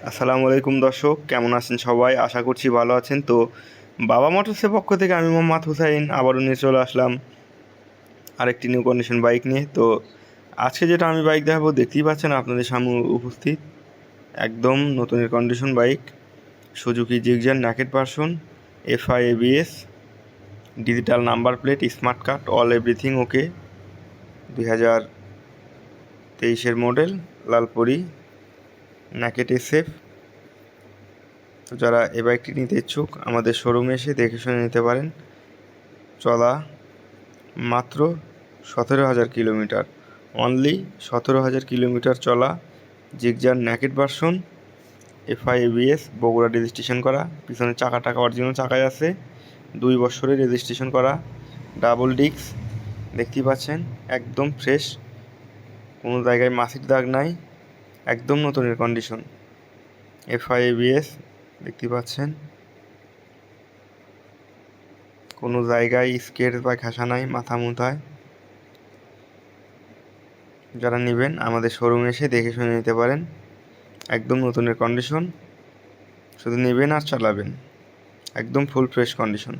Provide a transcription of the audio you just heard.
আসসালামু আলাইকুম দর্শক, কেমন আছেন সবাই? আশা করছি ভালো আছেন। তো বাবা মোটরসের পক্ষ থেকে আমি মোহাম্মদ হুসাইন আবারও নিয়ে চলে আসলাম আরেকটি নিউ কন্ডিশন বাইক নিয়ে। তো আজকে যেটা আমি বাইক দেখাবো দেখতেই পাচ্ছেন আপনাদের সামনে উপস্থিত, একদম নতুনের condition bike, Suzuki Gixxer naked version, FI ABS, digital number plate, smart card, all everything okay, 2023-এর মডেল, লালপরি, ন্যাকেড এসএফ। তো যারা এই বাইকটি নিতে ইচ্ছুক আমাদের শোরুমে এসে দেখে শুনে নিতে পারেন। চলা মাত্র 17,000 কিলোমিটার, অনলি 17,000 কিলোমিটার চলা Gixxer naked version, FI ABS, Bogura registration করা, পিছনের চাকাটা অরিজিনাল চাকায় আছে, 2 বছরের রেজিস্ট্রেশন করা, ডাবল ডিস্ক দেখতেই পাচ্ছেন, একদম ফ্রেশ, কোনো জায়গায় মাছির দাগ নাই, একদম নতুনের কন্ডিশন। এফআই এবিএস দেখতে পাচ্ছেন, কোনো জায়গায় স্কেচ বা ঘাসা নাই মাথা মুথায়। যারা নেবেন আমাদের শোরুমে এসে দেখে শুনে নিতে পারেন, একদম নতুনের কন্ডিশন, শুধু নেবেন আর চালাবেন, একদম ফুল ফ্রেশ কন্ডিশন।